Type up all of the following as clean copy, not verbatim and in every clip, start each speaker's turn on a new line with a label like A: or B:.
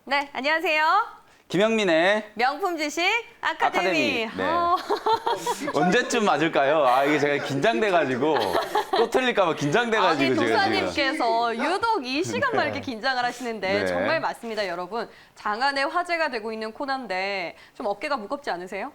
A: 네, 안녕하세요.
B: 김영민의
A: 명품 주식 아카데미.
B: 네. 언제쯤 맞을까요? 이게 제가 긴장돼가지고 또 틀릴까봐 긴장돼가지고
A: 아니,
B: 제가 지금.
A: 도사님께서 유독 이 시간만 이렇게 긴장을 하시는데
B: 네.
A: 정말 맞습니다, 여러분. 장안의 화제가 되고 있는 코너인데 좀 어깨가 무겁지 않으세요?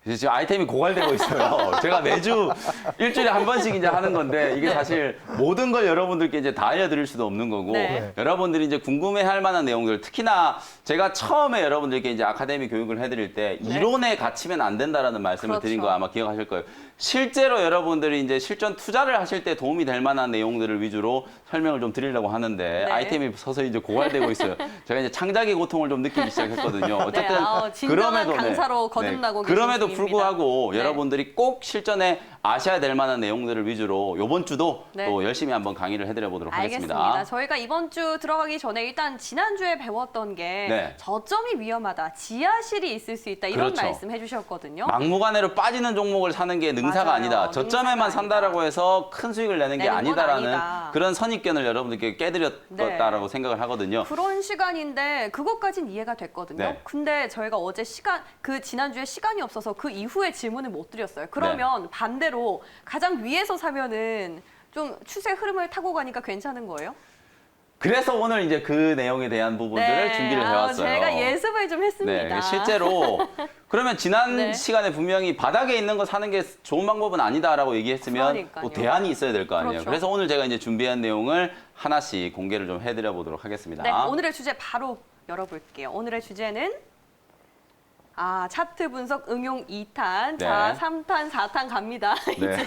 B: 이제 지금 아이템이 고갈되고 있어요. 제가 매주 일주일에 한 번씩 이제 하는 건데 이게 사실 모든 걸 여러분들께 이제 다 알려드릴 수도 없는 거고
A: 네.
B: 여러분들이 이제 궁금해할 만한 내용들 특히나 제가 처음에 여러분들께 이제 아카데미 교육을 해드릴 때
A: 네.
B: 이론에 갇히면 안 된다라는 말씀을
A: 그렇죠.
B: 드린 거 아마 기억하실 거예요. 실제로 여러분들이 이제 실전 투자를 하실 때 도움이 될 만한 내용들을 위주로 설명을 좀 드리려고 하는데
A: 네.
B: 아이템이 서서히 이제 고갈되고 있어요. 제가 이제 창작의 고통을 좀 느끼기 시작했거든요. 어쨌든
A: 진정한 강사로 거듭나고 계신
B: 그럼에도
A: 중입니다.
B: 불구하고
A: 네.
B: 여러분들이 꼭 실전에 아셔야 될 만한 내용들을 위주로 이번 주도
A: 네.
B: 또 열심히 한번 강의를 해드려 보도록
A: 알겠습니다.
B: 하겠습니다.
A: 저희가 이번 주 들어가기 전에 일단 지난주에 배웠던 게
B: 네.
A: 저점이 위험하다, 지하실이 있을 수 있다 이런
B: 그렇죠.
A: 말씀 해주셨거든요.
B: 막무가내로 빠지는 종목을 사는 게 능사가
A: 맞아요.
B: 아니다. 저점에만
A: 능사가
B: 산다라고 해서 큰 수익을 내는 게
A: 내는 건
B: 아니다라는
A: 아니다.
B: 그런 선입견을 여러분들께 깨드렸다라고
A: 네.
B: 생각을 하거든요.
A: 그런 시간인데 그것까진 이해가 됐거든요.
B: 네.
A: 근데 저희가 어제 지난주에 시간이 없어서 그 이후에 질문을 못 드렸어요. 그러면
B: 네.
A: 반대로 가장 위에서 사면은 좀 추세 흐름을 타고 가니까 괜찮은 거예요?
B: 그래서 오늘 이제 그 내용에 대한 부분들을 준비를 해왔어요.
A: 제가 예습을 좀 했습니다.
B: 네, 실제로 그러면 지난
A: 네.
B: 시간에 분명히 바닥에 있는 거 사는 게 좋은 방법은 아니다라고 얘기했으면
A: 그러니까요.
B: 또 대안이 있어야 될 거 아니에요.
A: 그렇죠.
B: 그래서 오늘 제가 이제 준비한 내용을 하나씩 공개를 좀 해드려 보도록 하겠습니다.
A: 네, 오늘의 주제 바로 열어볼게요. 오늘의 주제는 차트 분석 응용 2탄.
B: 네.
A: 자, 3탄, 4탄 갑니다.
B: 네.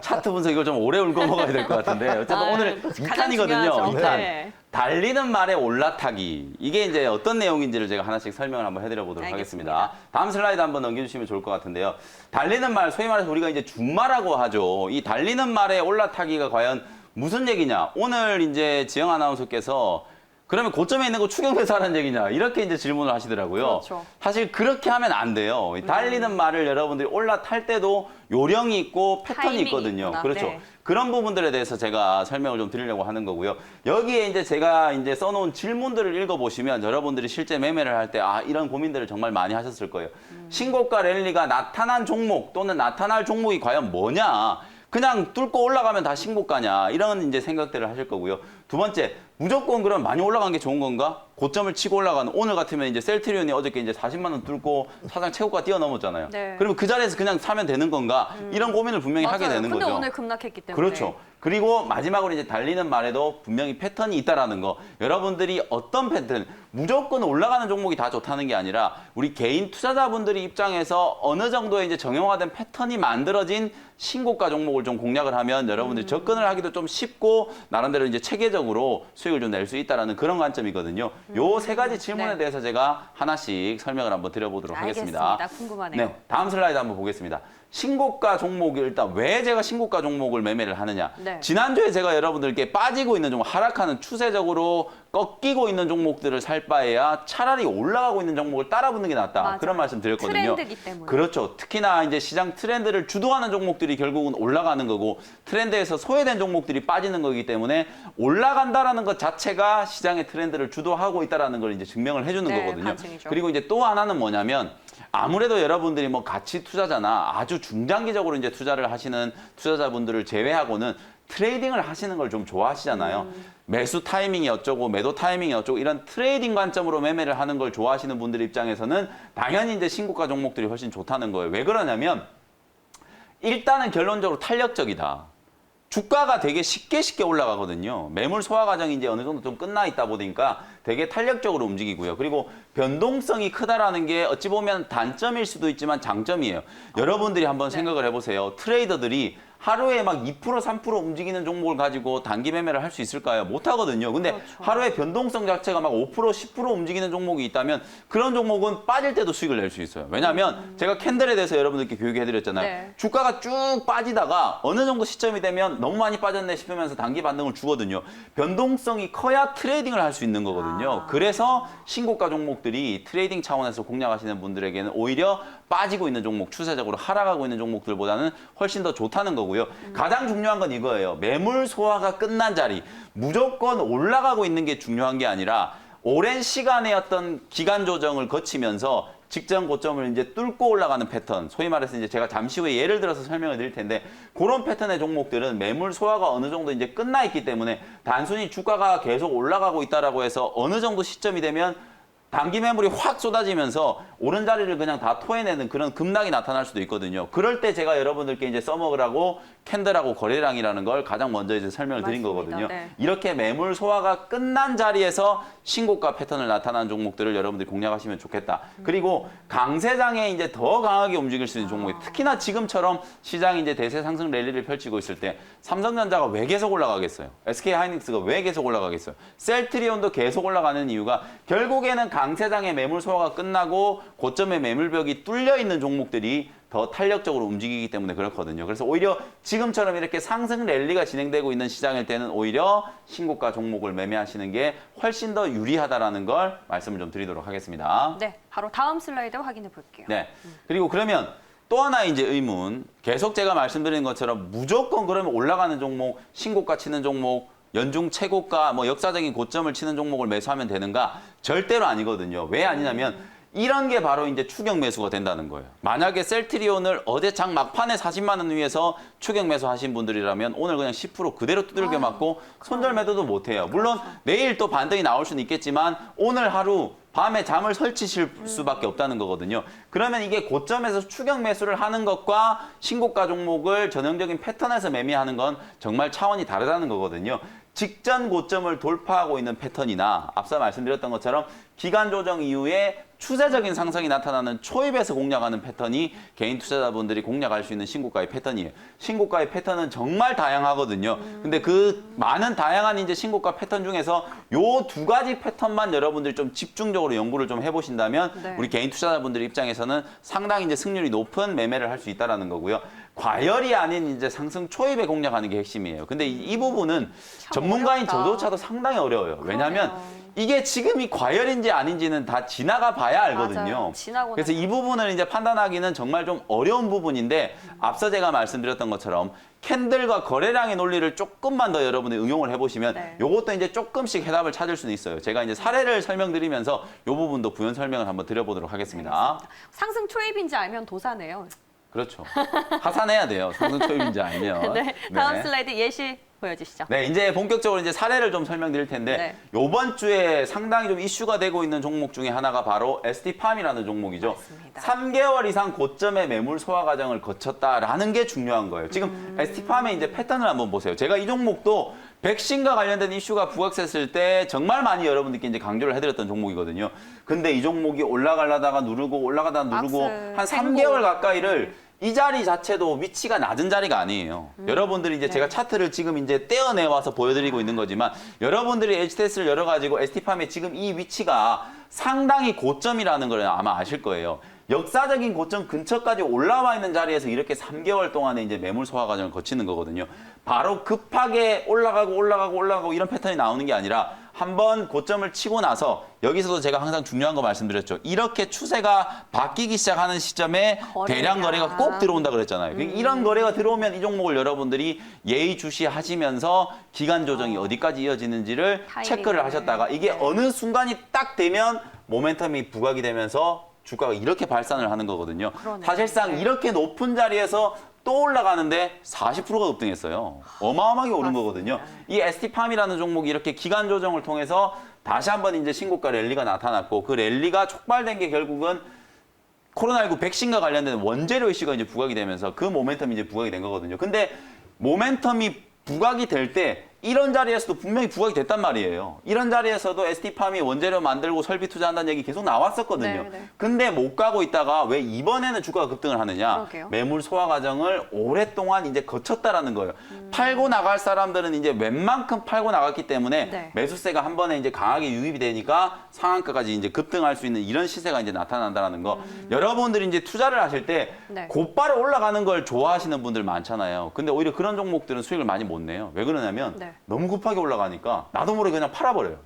B: 차트 분석 이걸 좀 오래 울고 먹어야 될 것 같은데 어쨌든 오늘
A: 가장
B: 2탄이거든요.
A: 중요하죠.
B: 2탄.
A: 네.
B: 달리는 말에 올라타기. 이게 이제 어떤 내용인지를 제가 하나씩 설명을 한번 해드려 보도록
A: 알겠습니다.
B: 하겠습니다. 다음 슬라이드 한번 넘겨주시면 좋을 것 같은데요. 달리는 말, 소위 말해서 우리가 이제 준말이라고 하죠. 이 달리는 말에 올라타기가 과연 무슨 얘기냐? 오늘 이제 지영 아나운서께서 그러면 고점에 있는 거 추격 매수하라는 얘기냐? 이렇게 이제 질문을 하시더라고요.
A: 그렇죠.
B: 사실 그렇게 하면 안 돼요. 달리는 말을 여러분들이 올라탈 때도 요령이 있고 패턴이
A: 타이밍이
B: 있거든요.
A: 있구나.
B: 그렇죠.
A: 네.
B: 그런 부분들에 대해서 제가 설명을 좀 드리려고 하는 거고요. 여기에 이제 제가 이제 써놓은 질문들을 읽어보시면 여러분들이 실제 매매를 할 때 이런 고민들을 정말 많이 하셨을 거예요. 신고가 랠리가 나타난 종목 또는 나타날 종목이 과연 뭐냐? 그냥 뚫고 올라가면 다 신고가냐? 이런 이제 생각들을 하실 거고요. 두 번째, 무조건 그럼 많이 올라간 게 좋은 건가? 고점을 치고 올라가는 오늘 같으면 이제 셀트리온이 어저께 이제 40만 원 뚫고 사상 최고가 뛰어넘었잖아요.
A: 네.
B: 그러면 그 자리에서 그냥 사면 되는 건가? 이런 고민을 분명히 하게
A: 맞아요.
B: 되는
A: 근데
B: 거죠.
A: 오늘 급락했기 때문에.
B: 그렇죠. 그리고 마지막으로 이제 달리는 말에도 분명히 패턴이 있다라는 거. 여러분들이 어떤 패턴, 무조건 올라가는 종목이 다 좋다는 게 아니라 우리 개인 투자자분들이 입장에서 어느 정도의 이제 정형화된 패턴이 만들어진 신고가 종목을 좀 공략을 하면 여러분들이 접근을 하기도 좀 쉽고 나름대로 이제 체계적으로 수익을 좀 낼 수 있다라는 그런 관점이거든요. 요 세 가지 질문에
A: 네.
B: 대해서 제가 하나씩 설명을 한번 드려보도록 하겠습니다.
A: 알겠습니다. 궁금하네요.
B: 네, 다음 슬라이드 한번 보겠습니다. 신고가 종목이 일단 왜 제가 신고가 종목을 매매를 하느냐.
A: 네.
B: 지난주에 제가 여러분들께 빠지고 있는 종목, 하락하는 추세적으로 꺾이고 있는 종목들을 살 바에야 차라리 올라가고 있는 종목을 따라 붙는 게 낫다.
A: 맞아요.
B: 그런 말씀 드렸거든요.
A: 트렌드이기 때문에.
B: 그렇죠. 특히나 이제 시장 트렌드를 주도하는 종목들이 결국은 올라가는 거고 트렌드에서 소외된 종목들이 빠지는 거기 때문에 올라간다라는 것 자체가 시장의 트렌드를 주도하고 있다라는 걸 이제 증명을 해주는
A: 네,
B: 거거든요.
A: 간증이죠.
B: 그리고 이제 또 하나는 뭐냐면 아무래도 여러분들이 뭐 가치 투자자나 아주 중장기적으로 이제 투자를 하시는 투자자분들을 제외하고는 트레이딩을 하시는 걸 좀 좋아하시잖아요. 매수 타이밍이 어쩌고 매도 타이밍이 어쩌고 이런 트레이딩 관점으로 매매를 하는 걸 좋아하시는 분들 입장에서는 당연히 이제 신고가 종목들이 훨씬 좋다는 거예요. 왜 그러냐면 일단은 결론적으로 탄력적이다. 주가가 되게 쉽게 올라가거든요. 매물 소화 과정이 이제 어느 정도 좀 끝나 있다 보니까 되게 탄력적으로 움직이고요. 그리고 변동성이 크다라는 게 어찌 보면 단점일 수도 있지만 장점이에요. 여러분들이 한번 생각을 해보세요. 트레이더들이 하루에 막 2%, 3% 움직이는 종목을 가지고 단기 매매를 할 수 있을까요? 못 하거든요. 근데
A: 그렇죠.
B: 하루에 변동성 자체가 막 5%, 10% 움직이는 종목이 있다면 그런 종목은 빠질 때도 수익을 낼 수 있어요. 왜냐하면 제가 캔들에 대해서 여러분들께 교육해드렸잖아요.
A: 네.
B: 주가가 쭉 빠지다가 어느 정도 시점이 되면 너무 많이 빠졌네 싶으면서 단기 반등을 주거든요. 변동성이 커야 트레이딩을 할 수 있는 거거든요. 그래서 신고가 종목들이 트레이딩 차원에서 공략하시는 분들에게는 오히려 빠지고 있는 종목, 추세적으로 하락하고 있는 종목들보다는 훨씬 더 좋다는 거고요. 가장 중요한 건 이거예요. 매물 소화가 끝난 자리. 무조건 올라가고 있는 게 중요한 게 아니라 오랜 시간의 어떤 기간 조정을 거치면서 직전 고점을 이제 뚫고 올라가는 패턴, 소위 말해서 이제 제가 잠시 후에 예를 들어서 설명을 드릴 텐데 그런 패턴의 종목들은 매물 소화가 어느 정도 이제 끝나 있기 때문에 단순히 주가가 계속 올라가고 있다라고 해서 어느 정도 시점이 되면 단기 매물이 확 쏟아지면서 오른 자리를 그냥 다 토해내는 그런 급락이 나타날 수도 있거든요. 그럴 때 제가 여러분들께 이제 써먹으라고 캔들하고 거래량이라는 걸 가장 먼저 이제 설명을 드린
A: 맞습니다.
B: 거거든요.
A: 네.
B: 이렇게 매물 소화가 끝난 자리에서 신고가 패턴을 나타나는 종목들을 여러분들이 공략하시면 좋겠다. 그리고 강세장에 이제 더 강하게 움직일 수 있는 종목이 특히나 지금처럼 시장이 이제 대세 상승 랠리를 펼치고 있을 때 삼성전자가 왜 계속 올라가겠어요? SK하이닉스가 왜 계속 올라가겠어요? 셀트리온도 계속 올라가는 이유가 결국에는 강세장의 매물 소화가 끝나고 고점의 매물벽이 뚫려 있는 종목들이 더 탄력적으로 움직이기 때문에 그렇거든요. 그래서 오히려 지금처럼 이렇게 상승 랠리가 진행되고 있는 시장일 때는 오히려 신고가 종목을 매매하시는 게 훨씬 더 유리하다라는 걸 말씀을 좀 드리도록 하겠습니다.
A: 네, 바로 다음 슬라이드 확인해 볼게요.
B: 네. 그리고 그러면 또 하나 이제 의문. 계속 제가 말씀드린 것처럼 무조건 그러면 올라가는 종목, 신고가 치는 종목, 연중 최고가, 뭐 역사적인 고점을 치는 종목을 매수하면 되는가? 절대로 아니거든요. 왜 아니냐면 이런 게 바로 이제 추격 매수가 된다는 거예요. 만약에 셀트리온을 어제 장 막판에 40만 원 위에서 추격 매수하신 분들이라면 오늘 그냥 10% 그대로 두들겨 맞고 손절 매도도 못 해요. 물론 내일 또 반등이 나올 수는 있겠지만 오늘 하루 밤에 잠을 설치실 수밖에 없다는 거거든요. 그러면 이게 고점에서 추격 매수를 하는 것과 신고가 종목을 전형적인 패턴에서 매매하는 건 정말 차원이 다르다는 거거든요. 직전 고점을 돌파하고 있는 패턴이나 앞서 말씀드렸던 것처럼 기간 조정 이후에 추세적인 상승이 나타나는 초입에서 공략하는 패턴이 개인 투자자분들이 공략할 수 있는 신고가의 패턴이에요. 신고가의 패턴은 정말 다양하거든요. 근데 그 많은 다양한 이제 신고가 패턴 중에서 요 두 가지 패턴만 여러분들이 좀 집중적으로 연구를 좀 해보신다면
A: 네.
B: 우리 개인 투자자분들 입장에서는 상당히 이제 승률이 높은 매매를 할 수 있다라는 거고요. 과열이 아닌 이제 상승 초입에 공략하는 게 핵심이에요. 근데 이 부분은 전문가인
A: 어렵다.
B: 저조차도 상당히 어려워요. 왜냐하면
A: 그러네요.
B: 이게 지금이 과열인지 아닌지는 다 지나가 봐야 알거든요.
A: 맞아요. 지나고
B: 그래서 이 부분을 이제 판단하기는 정말 좀 어려운 부분인데 앞서 제가 말씀드렸던 것처럼 캔들과 거래량의 논리를 조금만 더 여러분이 응용을 해보시면
A: 네.
B: 요것도 이제 조금씩 해답을 찾을 수는 있어요. 제가 이제 사례를 설명드리면서 요 부분도 부연 설명을 한번 드려보도록 하겠습니다.
A: 상승 초입인지 알면 도사네요.
B: 그렇죠. 하산해야 돼요. 상승 초입인지 알면.
A: 네, 다음 슬라이드 예시 보여주시죠.
B: 네, 이제 본격적으로 이제 사례를 좀 설명드릴 텐데
A: 네.
B: 요번 주에 상당히 좀 이슈가 되고 있는 종목 중에 하나가 바로 ST팜이라는 종목이죠.
A: 맞습니다.
B: 3개월 이상 고점의 매물 소화 과정을 거쳤다라는 게 중요한 거예요. 지금 ST팜의 이제 패턴을 한번 보세요. 제가 이 종목도 백신과 관련된 이슈가 부각됐을 때 정말 많이 여러분들께 이제 강조를 해드렸던 종목이거든요. 근데 이 종목이 올라가려다가 누르고 올라가다가 누르고
A: 박스,
B: 한 3개월 가까이를 이 자리 자체도 위치가 낮은 자리가 아니에요. 여러분들이 이제
A: 네.
B: 제가 차트를 지금 이제 떼어내와서 보여드리고 있는 거지만 여러분들이 HTS를 열어가지고 ST팜의 지금 이 위치가 상당히 고점이라는 걸 아마 아실 거예요. 역사적인 고점 근처까지 올라와 있는 자리에서 이렇게 3개월 동안에 이제 매물 소화 과정을 거치는 거거든요. 바로 급하게 올라가고 이런 패턴이 나오는 게 아니라 한번 고점을 치고 나서 여기서도 제가 항상 중요한 거 말씀드렸죠. 이렇게 추세가 바뀌기 시작하는 시점에 대량 거래가 꼭 들어온다 그랬잖아요. 이런 거래가 들어오면 이 종목을 여러분들이 예의주시하시면서 기간 조정이 어디까지 이어지는지를
A: 타이밍을.
B: 체크를 하셨다가 이게
A: 네.
B: 어느 순간이 딱 되면 모멘텀이 부각이 되면서 주가가 이렇게 발산을 하는 거거든요.
A: 그러네요.
B: 사실상
A: 네.
B: 이렇게 높은 자리에서 또 올라가는데 40%가 급등했어요. 어마어마하게 오른
A: 맞습니다.
B: 거거든요. 이 ST팜이라는 종목이 이렇게 기간 조정을 통해서 다시 한번 이제 신고가 랠리가 나타났고 그 랠리가 촉발된 게 결국은 코로나19 백신과 관련된 원재료 이슈가 이제 부각이 되면서 그 모멘텀이 이제 부각이 된 거거든요. 근데 모멘텀이 부각이 될 때 이런 자리에서도 분명히 부각이 됐단 말이에요. 이런 자리에서도 ST팜이 원재료 만들고 설비 투자한다는 얘기 계속 나왔었거든요.
A: 네.
B: 근데 못 가고 있다가 왜 이번에는 주가가 급등을 하느냐?
A: 그러게요.
B: 매물 소화 과정을 오랫동안 이제 거쳤다라는 거예요. 팔고 나갈 사람들은 이제 웬만큼 팔고 나갔기 때문에
A: 네.
B: 매수세가 한 번에 이제 강하게 유입이 되니까 상한가까지 이제 급등할 수 있는 이런 시세가 이제 나타난다는 거. 여러분들이 이제 투자를 하실 때
A: 네.
B: 곧바로 올라가는 걸 좋아하시는 분들 많잖아요. 근데 오히려 그런 종목들은 수익을 많이 못 내요. 왜 그러냐면
A: 네.
B: 너무 급하게 올라가니까 나도 모르게 그냥 팔아버려요.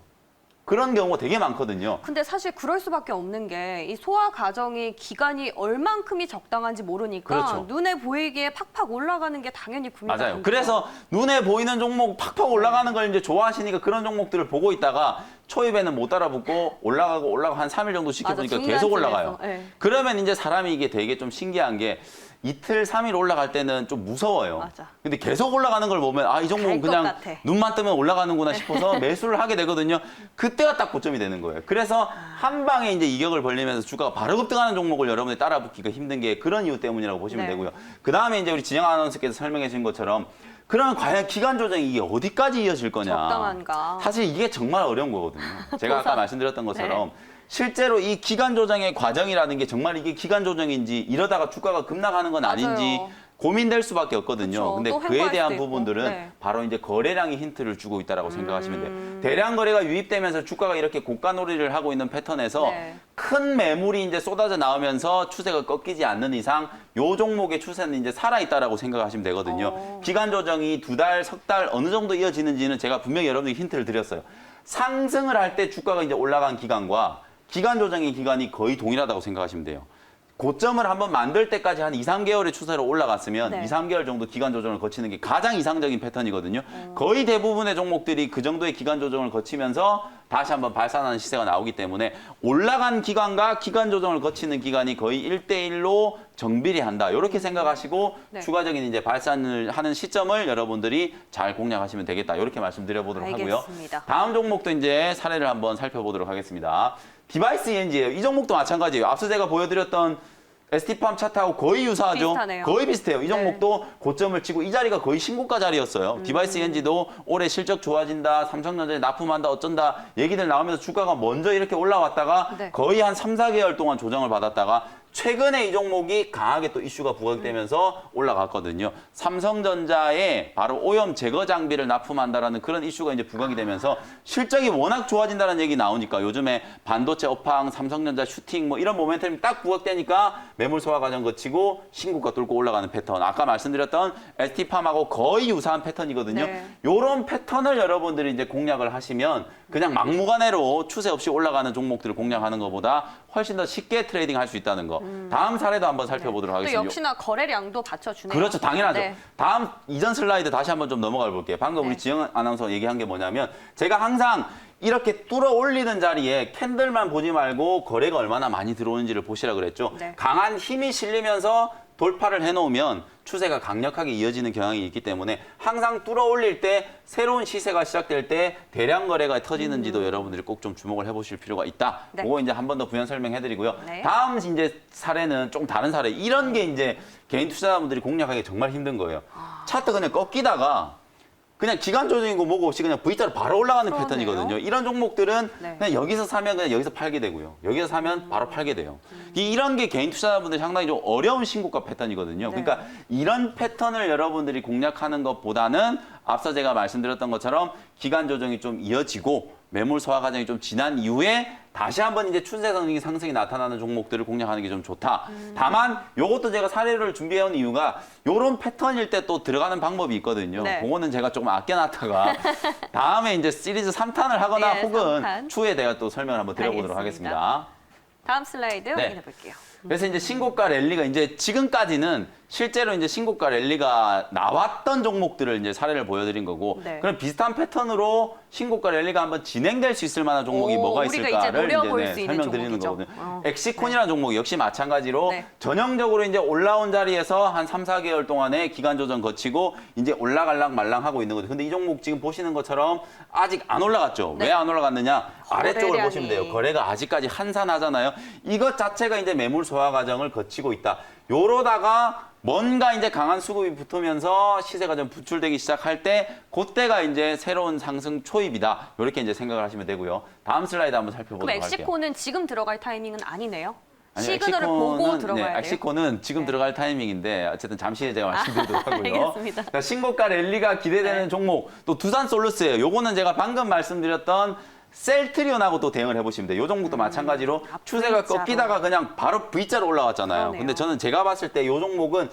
B: 그런 경우가 되게 많거든요.
A: 근데 사실 그럴 수밖에 없는 게 이 소화 과정이 기간이 얼만큼이 적당한지 모르니까
B: 그렇죠.
A: 눈에 보이기에 팍팍 올라가는 게 당연히 구매가
B: 맞아요.
A: 됩니다.
B: 그래서 눈에 보이는 종목 팍팍 올라가는 걸 이제 좋아하시니까 그런 종목들을 보고 있다가 초입에는 못 따라붙고 올라가고 한 3일 정도 지켜보니까
A: 맞아,
B: 계속
A: 중간쯤에서.
B: 올라가요.
A: 네.
B: 그러면 이제 사람이 이게 되게 좀 신기한 게 이틀, 3일 올라갈 때는 좀 무서워요.
A: 맞아.
B: 근데 계속 올라가는 걸 보면 이 종목은
A: 갈 것
B: 그냥
A: 같아.
B: 눈만 뜨면 올라가는구나 싶어서 매수를 하게 되거든요. 그때가 딱 고점이 되는 거예요. 그래서 한 방에 이제 이격을 벌리면서 주가가 바로 급등하는 종목을 여러분들이 따라붙기가 힘든 게 그런 이유 때문이라고 보시면
A: 네.
B: 되고요. 그 다음에 이제 우리 진영 아나운서께서 설명해 주신 것처럼 그러면 과연 기간 조정이 이게 어디까지 이어질 거냐.
A: 적당한가.
B: 사실 이게 정말 어려운 거거든요. 제가 아까 말씀드렸던 것처럼 실제로 이 기간 조정의 과정이라는 게 정말 이게 기간 조정인지 이러다가 주가가 급락하는 건 아닌지
A: 맞아요.
B: 고민될 수밖에 없거든요.
A: 그쵸.
B: 근데
A: 또
B: 그에
A: 횡보할
B: 대한
A: 수도 있고.
B: 부분들은
A: 네.
B: 바로 이제 거래량이 힌트를 주고 있다라고 생각하시면 돼요. 대량 거래가 유입되면서 주가가 이렇게 고가 놀이를 하고 있는 패턴에서
A: 네.
B: 큰 매물이 이제 쏟아져 나오면서 추세가 꺾이지 않는 이상 요 종목의 추세는 이제 살아 있다라고 생각하시면 되거든요. 기간 조정이 2달, 석 달 어느 정도 이어지는지는 제가 분명히 여러분들께 힌트를 드렸어요. 상승을 할 때 주가가 이제 올라간 기간과 기간 조정의 기간이 거의 동일하다고 생각하시면 돼요. 고점을 한번 만들 때까지 한 2, 3개월의 추세로 올라갔으면
A: 네.
B: 2, 3개월 정도 기간 조정을 거치는 게 가장 이상적인 패턴이거든요. 거의 대부분의 종목들이 그 정도의 기간 조정을 거치면서 다시 한번 발산하는 시세가 나오기 때문에 올라간 기간과 기간 조정을 거치는 기간이 거의 1대1로 정비례한다. 이렇게 생각하시고
A: 네.
B: 추가적인 이제 발산을 하는 시점을 여러분들이 잘 공략하시면 되겠다. 이렇게 말씀드려보도록 하고요.
A: 알겠습니다.
B: 다음 종목도 이제 사례를 한번 살펴보도록 하겠습니다. 디바이스 ENG예요. 이 종목도 마찬가지예요. 앞서 제가 보여드렸던 ST팜 차트하고 거의 유사하죠.
A: 비슷하네요.
B: 거의 비슷해요. 이
A: 네.
B: 종목도 고점을 치고 이 자리가 거의 신고가 자리였어요. 디바이스 ENG도 올해 실적 좋아진다, 삼성전자에 납품한다, 어쩐다 얘기들 나오면서 주가가 먼저 이렇게 올라왔다가
A: 네.
B: 거의 한 3, 4개월 동안 조정을 받았다가 최근에 이 종목이 강하게 또 이슈가 부각되면서 올라갔거든요. 삼성전자에 바로 오염 제거 장비를 납품한다라는 그런 이슈가 이제 부각이 되면서 실적이 워낙 좋아진다는 얘기 나오니까 요즘에 반도체 업황, 삼성전자 슈팅 뭐 이런 모멘텀이 딱 부각되니까 매물 소화 과정 거치고 신고가 뚫고 올라가는 패턴. 아까 말씀드렸던 ST팜하고 거의 유사한 패턴이거든요.
A: 네.
B: 요런 패턴을 여러분들이 이제 공략을 하시면 그냥 막무가내로 추세 없이 올라가는 종목들을 공략하는 것보다 훨씬 더 쉽게 트레이딩 할 수 있다는 거. 다음 사례도 한번 살펴보도록
A: 또
B: 하겠습니다.
A: 역시나 거래량도 받쳐주네요.
B: 그렇죠. 당연하죠.
A: 네.
B: 다음 이전 슬라이드 다시 한번 좀 넘어가 볼게요. 방금
A: 네.
B: 우리 지영 아나운서 얘기한 게 뭐냐면 제가 항상 이렇게 뚫어 올리는 자리에 캔들만 보지 말고 거래가 얼마나 많이 들어오는지를 보시라 그랬죠.
A: 네.
B: 강한 힘이 실리면서 돌파를 해놓으면 추세가 강력하게 이어지는 경향이 있기 때문에 항상 뚫어 올릴 때 새로운 시세가 시작될 때 대량 거래가 터지는지도 여러분들이 꼭 좀 주목을 해보실 필요가 있다.
A: 네.
B: 그거 이제 한 번 더 부연 설명해드리고요.
A: 네.
B: 다음 이제 사례는 좀 다른 사례. 이런 게 이제 개인 투자자분들이 공략하기 정말 힘든 거예요. 차트 그냥 꺾이다가 그냥 기간 조정이고 뭐고 없이 그냥 V자로 바로 올라가는
A: 그러네요.
B: 패턴이거든요. 이런 종목들은
A: 네.
B: 그냥 여기서 사면 그냥 여기서 팔게 되고요. 여기서 사면 바로 팔게 돼요. 이런 게 개인 투자자분들 상당히 좀 어려운 신고가 패턴이거든요.
A: 네.
B: 그러니까 이런 패턴을 여러분들이 공략하는 것보다는 앞서 제가 말씀드렸던 것처럼 기간 조정이 좀 이어지고 매물 소화 과정이 좀 지난 이후에 다시 한번 이제 추세적인 상승이 나타나는 종목들을 공략하는 게 좀 좋다. 다만 이것도 제가 사례를 준비해온 이유가 이런 패턴일 때 또 들어가는 방법이 있거든요.
A: 네.
B: 그거는 제가 조금 아껴놨다가 다음에 이제 시리즈 3탄을 하거나
A: 네,
B: 혹은
A: 3탄.
B: 추후에 내가 또 설명을 한번 드려보도록
A: 알겠습니다.
B: 하겠습니다.
A: 다음 슬라이드
B: 네.
A: 확인해 볼게요.
B: 그래서 이제 신고가 랠리가 이제 지금까지는 실제로 이제 신고가 랠리가 나왔던 종목들을 이제 사례를 보여드린 거고
A: 네.
B: 그럼 비슷한 패턴으로 신고가 랠리가 한번 진행될 수 있을 만한 종목이
A: 오,
B: 뭐가
A: 우리가
B: 있을까를
A: 이제 노려볼 수 있는
B: 설명드리는
A: 종목이죠.
B: 거거든요. 엑시콘이라는 종목 역시 마찬가지로
A: 네.
B: 전형적으로 이제 올라온 자리에서 한 3, 4개월 동안의 기간 조정 거치고 이제 올라갈랑 말랑 하고 있는 거죠. 근데 이 종목 지금 보시는 것처럼 아직 안 올라갔죠.
A: 네.
B: 왜 안 올라갔느냐? 아래쪽을
A: 거래량이-
B: 보시면 돼요. 거래가 아직까지 한산하잖아요. 이것 자체가 이제 매물 소화 과정을 거치고 있다. 요러다가 뭔가 이제 강한 수급이 붙으면서 시세가 좀 부출되기 시작할 때 그때가 이제 새로운 상승 초입이다. 이렇게 이제 생각을 하시면 되고요. 다음 슬라이드 한번
A: 그럼
B: 살펴보도록 할게요.
A: 엑시코는 지금 들어갈 타이밍은 아니네요.
B: 아니,
A: 시그널을 보고 들어가야 돼요.
B: 엑시코는 지금
A: 네.
B: 들어갈 타이밍인데 어쨌든 잠시 후에 제가 말씀드리도록 하고요.
A: 알겠습니다.
B: 자, 신고가 랠리가 기대되는
A: 네.
B: 종목 또 두산솔루스예요. 요거는 제가 방금 말씀드렸던 셀트리온하고 또 대응을 해보시면 돼요. 요 종목도 마찬가지로 추세가
A: V자로.
B: 꺾이다가 그냥 바로 V자로 올라왔잖아요.
A: 그러네요.
B: 근데 저는 제가 봤을 때 요 종목은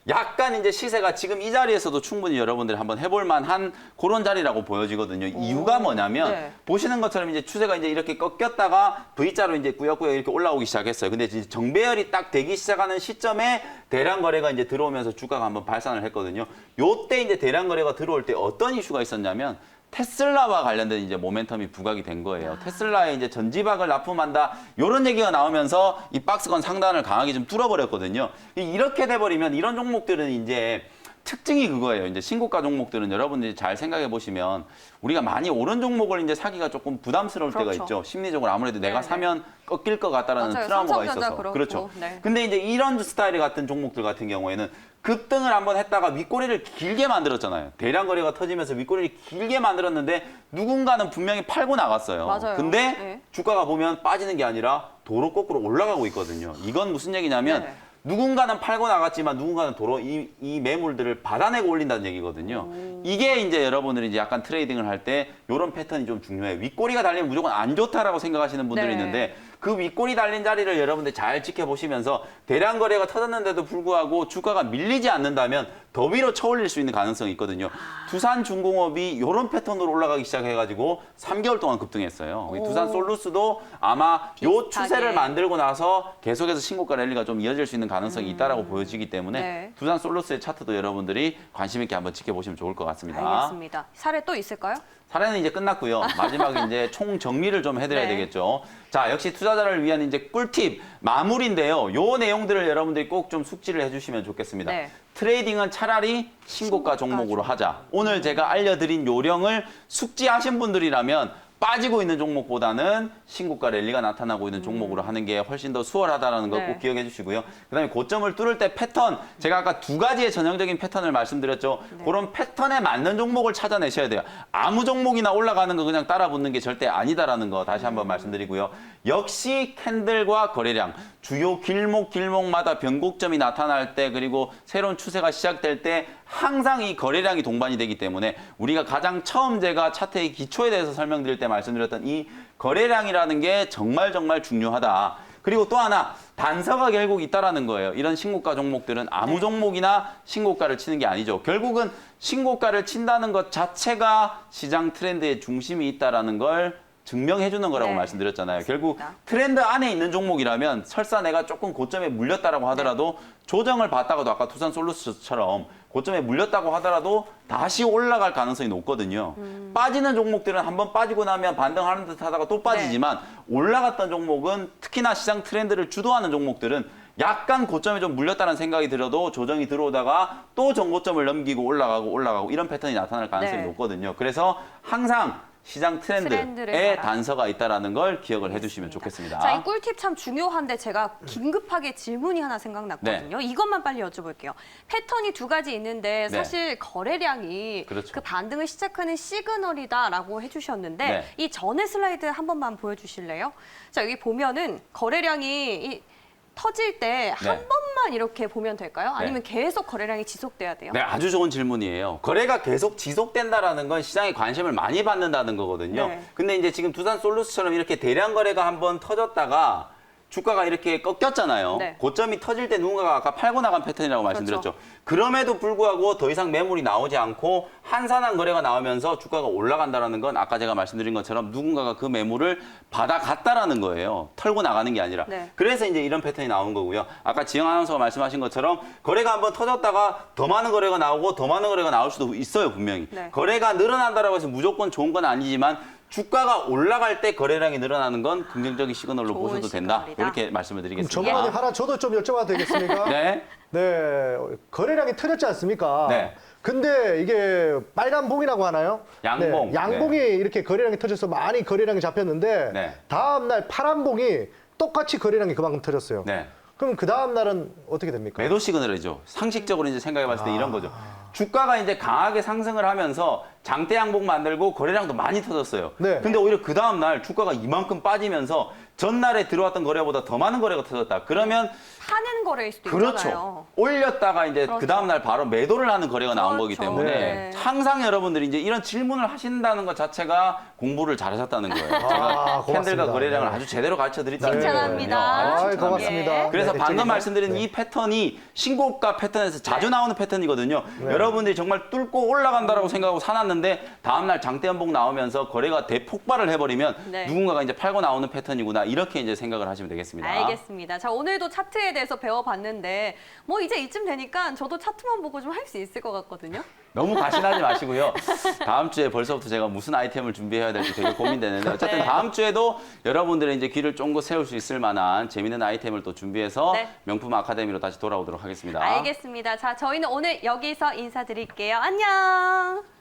B: 약간 이제 시세가 지금 이 자리에서도 충분히 여러분들이 한번 해볼 만한 그런 자리라고 보여지거든요. 이유가 뭐냐면
A: 네.
B: 보시는 것처럼 이제 추세가 이제 이렇게 꺾였다가 V자로 이제 꾸역꾸역 이렇게 올라오기 시작했어요. 근데 이제 정배열이 딱 되기 시작하는 시점에 대량 거래가 이제 들어오면서 주가가 한번 발산을 했거든요. 요때 이제 대량 거래가 들어올 때 어떤 이슈가 있었냐면 테슬라와 관련된 이제 모멘텀이 부각이 된 거예요. 테슬라에 이제 전지박을 납품한다. 이런 얘기가 나오면서 이 박스권 상단을 강하게 좀 뚫어버렸거든요. 이렇게 돼버리면 이런 종목들은 이제 특징이 그거예요. 이제 신고가 종목들은 여러분들이 잘 생각해 보시면 우리가 많이 오른 종목을 이제 사기가 조금 부담스러울 때가
A: 그렇죠.
B: 있죠. 심리적으로 아무래도 내가
A: 네네.
B: 사면 꺾일 것 같다라는
A: 맞아요.
B: 트라우마가
A: 삼성전자
B: 있어서.
A: 그렇고.
B: 그렇죠.
A: 네.
B: 근데 이제 이런 스타일 같은 종목들 같은 경우에는 급등을 한번 했다가 윗꼬리를 길게 만들었잖아요. 대량 거래가 터지면서 윗꼬리를 길게 만들었는데 누군가는 분명히 팔고 나갔어요.
A: 맞아요.
B: 근데
A: 네.
B: 주가가 보면 빠지는 게 아니라 도로 거꾸로 올라가고 있거든요. 이건 무슨 얘기냐면
A: 네.
B: 누군가는 팔고 나갔지만 누군가는 도로 이 매물들을 받아내고 올린다는 얘기거든요. 이게 이제 여러분들이 이제 약간 트레이딩을 할 때 이런 패턴이 좀 중요해요. 윗꼬리가 달리면 무조건 안 좋다라고 생각하시는 분들이
A: 네.
B: 있는데 그 윗꼬리 달린 자리를 여러분들 잘 지켜보시면서 대량 거래가 터졌는데도 불구하고 주가가 밀리지 않는다면 더 위로 쳐올릴 수 있는 가능성이 있거든요. 두산중공업이 이런 패턴으로 올라가기 시작해가지고 3개월 동안 급등했어요. 두산솔루스도 아마 요
A: 비슷하게.
B: 추세를 만들고 나서 계속해서 신고가 랠리가 좀 이어질 수 있는 가능성이 있다라고 보여지기 때문에
A: 네.
B: 두산솔루스의 차트도 여러분들이 관심 있게 한번 지켜보시면 좋을 것 같습니다.
A: 알겠습니다. 사례 또 있을까요?
B: 사례는 이제 끝났고요. 마지막에 이제 총 정리를 좀 해드려야
A: 네.
B: 되겠죠. 자, 역시 투자자를 위한 이제 꿀팁 마무리인데요. 요 내용들을 여러분들이 꼭 좀 숙지를 해주시면 좋겠습니다.
A: 네.
B: 트레이딩은 차라리 신고가 종목으로 하자. 오늘 제가 알려드린 요령을 숙지하신 분들이라면 빠지고 있는 종목보다는 신고가 랠리가 나타나고 있는 종목으로 하는 게 훨씬 더 수월하다는 거 꼭
A: 네.
B: 기억해 주시고요. 그다음에 고점을 뚫을 때 패턴, 제가 아까 두 가지의 전형적인 패턴을 말씀드렸죠. 그런 패턴에 맞는 종목을 찾아내셔야 돼요. 아무 종목이나 올라가는 거 그냥 따라 붙는 게 절대 아니다라는 거 다시 한번 말씀드리고요. 역시 캔들과 거래량, 주요 길목마다 변곡점이 나타날 때 그리고 새로운 추세가 시작될 때 항상 이 거래량이 동반이 되기 때문에 우리가 가장 처음 제가 차트의 기초에 대해서 설명드릴 때 말씀드렸던 이 거래량이라는 게 정말 중요하다. 그리고 또 하나 단서가 결국 있다라는 거예요. 이런 신고가 종목들은 아무 종목이나 신고가를 치는 게 아니죠. 결국은 신고가를 친다는 것 자체가 시장 트렌드의 중심이 있다라는 걸 증명해 주는 거라고
A: 네.
B: 말씀드렸잖아요. 결국
A: 맞습니다.
B: 트렌드 안에 있는 종목이라면 설사 내가 조금 고점에 물렸다라고 하더라도 조정을 받다가도 아까 두산솔루스처럼 고점에 물렸다고 하더라도 다시 올라갈 가능성이 높거든요. 빠지는 종목들은 한번 빠지고 나면 반등하는 듯 하다가 또 빠지지만 올라갔던 종목은 특히나 시장 트렌드를 주도하는 종목들은 약간 고점에 좀 물렸다는 생각이 들어도 조정이 들어오다가 또 전고점을 넘기고 올라가고 이런 패턴이 나타날 가능성이
A: 네.
B: 높거든요. 그래서 항상 시장
A: 트렌드를
B: 트렌드에
A: 따라.
B: 단서가 있다라는 걸 기억을 해두시면 좋겠습니다.
A: 자, 이 꿀팁 참 중요한데 제가 긴급하게 질문이 하나 생각났거든요. 이것만 빨리 여쭤볼게요. 패턴이 두 가지 있는데
B: 네.
A: 사실 거래량이
B: 그렇죠.
A: 그 반등을 시작하는 시그널이다라고 해주셨는데
B: 네.
A: 이 전에 슬라이드 한 번만 보여주실래요? 자, 여기 보면은 거래량이 터질 때 한
B: 네.
A: 번만 이렇게 보면 될까요? 아니면 계속 거래량이 지속돼야 돼요?
B: 네, 아주 좋은 질문이에요. 거래가 계속 지속된다라는 건 시장에 관심을 많이 받는다는 거거든요.
A: 네.
B: 근데 이제 지금 두산솔루스처럼 이렇게 대량 거래가 한번 터졌다가 주가가 이렇게 꺾였잖아요.
A: 네.
B: 고점이 터질 때 누군가가 아까 팔고 나간 패턴이라고 말씀드렸죠. 그럼에도 불구하고 더 이상 매물이 나오지 않고 한산한 거래가 나오면서 주가가 올라간다는 건 아까 제가 말씀드린 것처럼 누군가가 그 매물을 받아갔다라는 거예요. 털고 나가는 게 아니라.
A: 네.
B: 그래서 이제 이런 패턴이 나온 거고요. 아까 지영 아나운서가 말씀하신 것처럼 거래가 한번 터졌다가 더 많은 거래가 나오고 더 많은 거래가 나올 수도 있어요, 분명히.
A: 네.
B: 거래가 늘어난다라고 해서 무조건 좋은 건 아니지만 주가가 올라갈 때 거래량이 늘어나는 건 긍정적인 시그널로
A: 좋은
B: 보셔도 된다.
A: 시그널이다.
B: 이렇게 말씀을
C: 그럼
B: 드리겠습니다.
C: 전문가님 하나 저도 좀 여쭤봐도 되겠습니까?
B: 네.
C: 네, 거래량이 틀렸지 않습니까?
B: 네.
C: 근데 이게 빨간 봉이라고 하나요?
B: 양봉.
C: 네, 양봉이 이렇게 거래량이 터져서 많이 거래량이 잡혔는데
B: 네.
C: 다음 날 파란 봉이 똑같이 거래량이 그만큼 터졌어요.
B: 네.
C: 그럼 그 다음 날은 어떻게 됩니까?
B: 매도 시그널이죠. 상식적으로 이제 생각해 봤을 때 이런 거죠. 주가가 이제 강하게 상승을 하면서 장대 양봉 만들고 거래량도 많이 터졌어요.
C: 네.
B: 근데 오히려 그 다음 날 주가가 이만큼 빠지면서 전날에 들어왔던 거래보다 더 많은 거래가 터졌다. 그러면
A: 파는 거래일 수도
B: 그렇죠.
A: 있잖아요.
B: 올렸다가 이제
A: 그렇죠.
B: 그 다음날 바로 매도를 하는 거래가 나온 거기
A: 그렇죠.
B: 때문에
A: 네.
B: 항상 여러분들이 이제 이런 질문을 하신다는 것 자체가 공부를 잘하셨다는 거예요. 제가
C: 고맙습니다.
B: 캔들과 거래량을
C: 네.
B: 아주 제대로 가르쳐 드렸다는
A: 칭찬합니다.
B: 거거든요. 아주
C: 아이,
B: 칭찬합니다.
C: 고맙습니다.
B: 그래서
C: 네,
B: 방금
C: 대책이네.
B: 말씀드린
C: 네.
B: 이 패턴이 신고가 패턴에서 자주 나오는 패턴이거든요.
C: 네.
B: 여러분들이 정말 뚫고 올라간다라고 생각하고 사놨는데 다음날 장대 연봉 나오면서 거래가 대폭발을 해버리면
A: 네.
B: 누군가가 이제 팔고 나오는 패턴이구나 이렇게 이제 생각을 하시면 되겠습니다.
A: 알겠습니다. 자, 오늘도 차트에 대해서 배워봤는데 뭐 이제 이쯤 되니까 저도 차트만 보고 좀 할 수 있을 것 같거든요.
B: 너무 과신하지 마시고요. 다음 주에 벌써부터 제가 무슨 아이템을 준비해야 될지 되게 고민되는데 어쨌든
A: 네.
B: 다음 주에도 여러분들의 이제 귀를 쫑긋 세울 수 있을 만한 재밌는 아이템을 또 준비해서
A: 네.
B: 명품 아카데미로 다시 돌아오도록 하겠습니다.
A: 알겠습니다. 자, 저희는 오늘 여기서 인사드릴게요. 안녕.